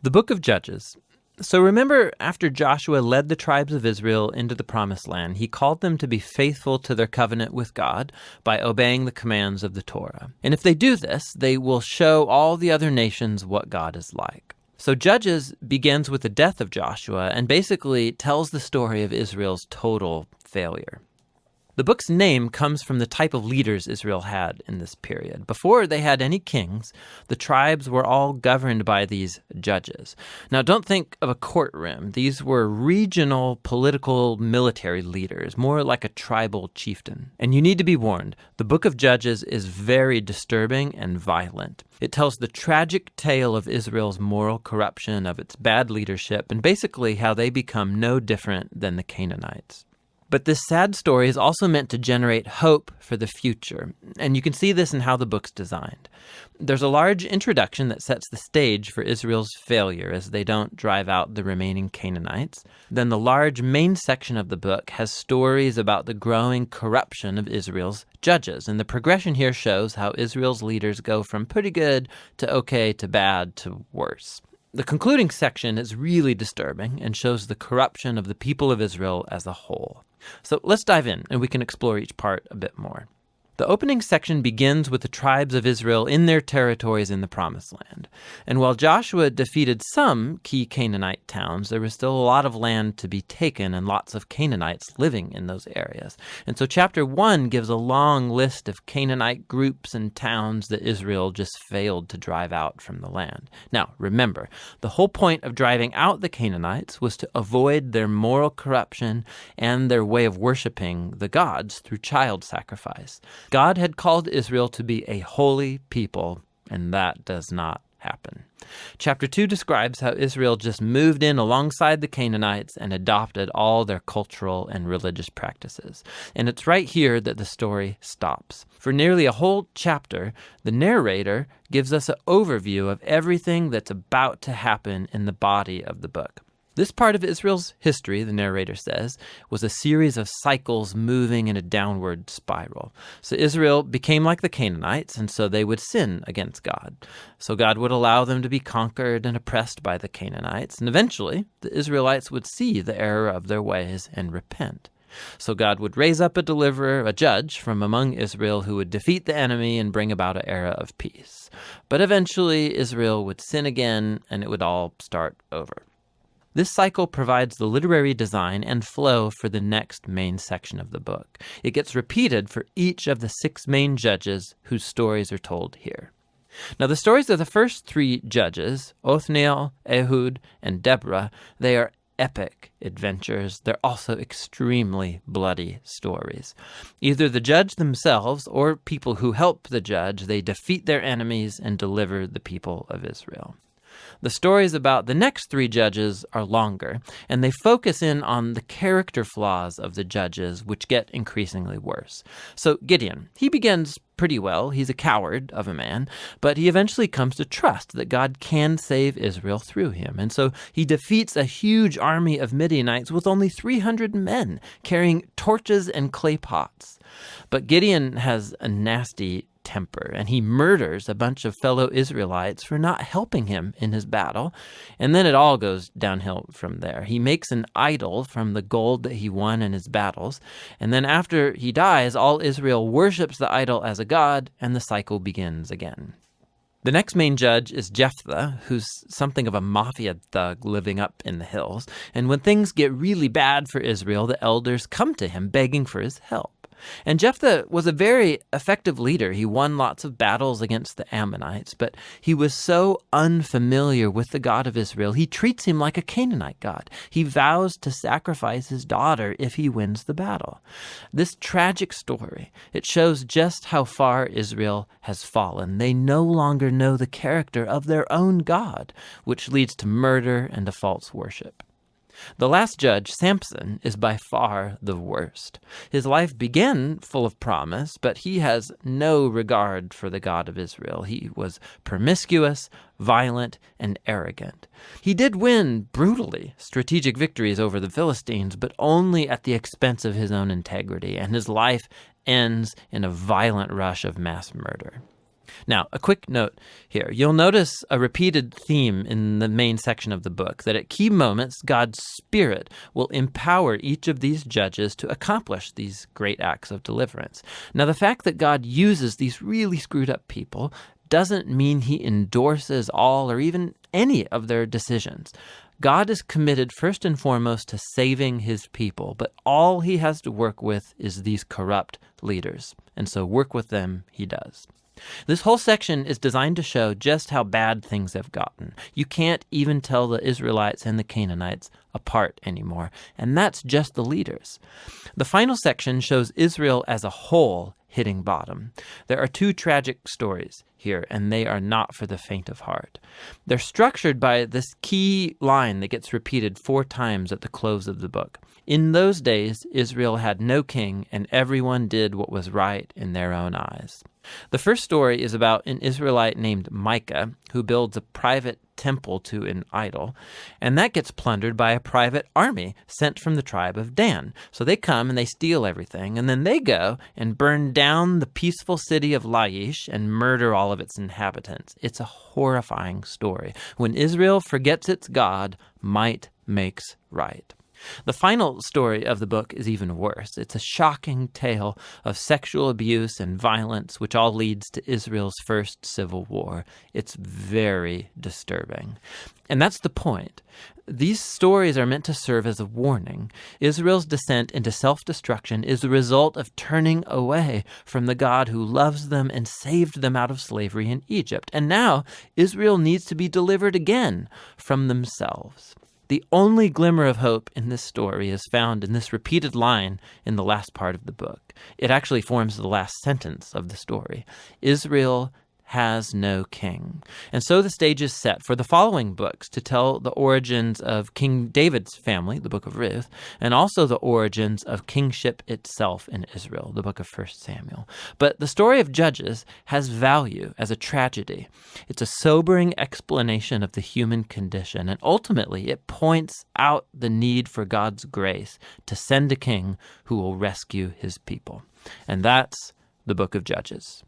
The book of Judges. So remember, after Joshua led the tribes of Israel into the promised land, he called them to be faithful to their covenant with God by obeying the commands of the Torah. And if they do this, they will show all the other nations what God is like. So Judges begins with the death of Joshua and basically tells the story of Israel's total failure. The book's name comes from the type of leaders Israel had in this period. Before they had any kings, the tribes were all governed by these judges. Now, don't think of a courtroom. These were regional political military leaders, more like a tribal chieftain. And you need to be warned, the book of Judges is very disturbing and violent. It tells the tragic tale of Israel's moral corruption, of its bad leadership, and basically how they become no different than the Canaanites. But this sad story is also meant to generate hope for the future, and you can see this in how the book's designed. There's a large introduction that sets the stage for Israel's failure as they don't drive out the remaining Canaanites. Then the large main section of the book has stories about the growing corruption of Israel's judges, and the progression here shows how Israel's leaders go from pretty good to okay to bad to worse. The concluding section is really disturbing and shows the corruption of the people of Israel as a whole. So let's dive in and we can explore each part a bit more. The opening section begins with the tribes of Israel in their territories in the Promised Land. And while Joshua defeated some key Canaanite towns, there was still a lot of land to be taken and lots of Canaanites living in those areas. And so chapter 1 gives a long list of Canaanite groups and towns that Israel just failed to drive out from the land. Now, remember, the whole point of driving out the Canaanites was to avoid their moral corruption and their way of worshiping the gods through child sacrifice. God had called Israel to be a holy people, and that does not happen. Chapter 2 describes how Israel just moved in alongside the Canaanites and adopted all their cultural and religious practices. And it's right here that the story stops. For nearly a whole chapter, the narrator gives us an overview of everything that's about to happen in the body of the book. This part of Israel's history, the narrator says, was a series of cycles moving in a downward spiral. So Israel became like the Canaanites, and so they would sin against God. So God would allow them to be conquered and oppressed by the Canaanites, and eventually the Israelites would see the error of their ways and repent. So God would raise up a deliverer, a judge from among Israel who would defeat the enemy and bring about an era of peace. But eventually Israel would sin again, and it would all start over. This cycle provides the literary design and flow for the next main section of the book. It gets repeated for each of the 6 main judges whose stories are told here. Now, the stories of the first 3 judges, Othniel, Ehud, and Deborah, they are epic adventures. They're also extremely bloody stories. Either the judge themselves or people who help the judge, they defeat their enemies and deliver the people of Israel. The stories about the next 3 judges are longer, and they focus in on the character flaws of the judges, which get increasingly worse. So Gideon, he begins pretty well. He's a coward of a man, but he eventually comes to trust that God can save Israel through him. And so he defeats a huge army of Midianites with only 300 men carrying torches and clay pots. But Gideon has a nasty temper, and he murders a bunch of fellow Israelites for not helping him in his battle. And then it all goes downhill from there. He makes an idol from the gold that he won in his battles. And then after he dies, all Israel worships the idol as a god, and the cycle begins again. The next main judge is Jephthah, who's something of a mafia thug living up in the hills. And when things get really bad for Israel, the elders come to him begging for his help. And Jephthah was a very effective leader. He won lots of battles against the Ammonites, but he was so unfamiliar with the God of Israel, he treats him like a Canaanite god. He vows to sacrifice his daughter if he wins the battle. This tragic story, it shows just how far Israel has fallen. They no longer know the character of their own God, which leads to murder and to false worship. The last judge, Samson, is by far the worst. His life began full of promise, but he has no regard for the God of Israel. He was promiscuous, violent, and arrogant. He did win brutally strategic victories over the Philistines, but only at the expense of his own integrity, and his life ends in a violent rush of mass murder. Now, a quick note here. You'll notice a repeated theme in the main section of the book, that at key moments, God's Spirit will empower each of these judges to accomplish these great acts of deliverance. Now, the fact that God uses these really screwed up people doesn't mean he endorses all or even any of their decisions. God is committed first and foremost to saving his people, but all he has to work with is these corrupt leaders. And so work with them he does. This whole section is designed to show just how bad things have gotten. You can't even tell the Israelites and the Canaanites apart anymore, and that's just the leaders. The final section shows Israel as a whole hitting bottom. There are two tragic stories here, and they are not for the faint of heart. They're structured by this key line that gets repeated 4 times at the close of the book. In those days, Israel had no king, and everyone did what was right in their own eyes. The first story is about an Israelite named Micah who builds a private temple to an idol, and that gets plundered by a private army sent from the tribe of Dan. So they come and they steal everything, and then they go and burn down the peaceful city of Laish and murder all of its inhabitants. It's a horrifying story. When Israel forgets its God, might makes right. The final story of the book is even worse. It's a shocking tale of sexual abuse and violence, which all leads to Israel's first civil war. It's very disturbing. And that's the point. These stories are meant to serve as a warning. Israel's descent into self-destruction is the result of turning away from the God who loves them and saved them out of slavery in Egypt. And now Israel needs to be delivered again from themselves. The only glimmer of hope in this story is found in this repeated line in the last part of the book. It actually forms the last sentence of the story. Israel has no king. And so the stage is set for the following books to tell the origins of King David's family, the book of Ruth, and also the origins of kingship itself in Israel, the book of 1 Samuel. But the story of Judges has value as a tragedy. It's a sobering explanation of the human condition, and ultimately it points out the need for God's grace to send a king who will rescue his people. And that's the book of Judges.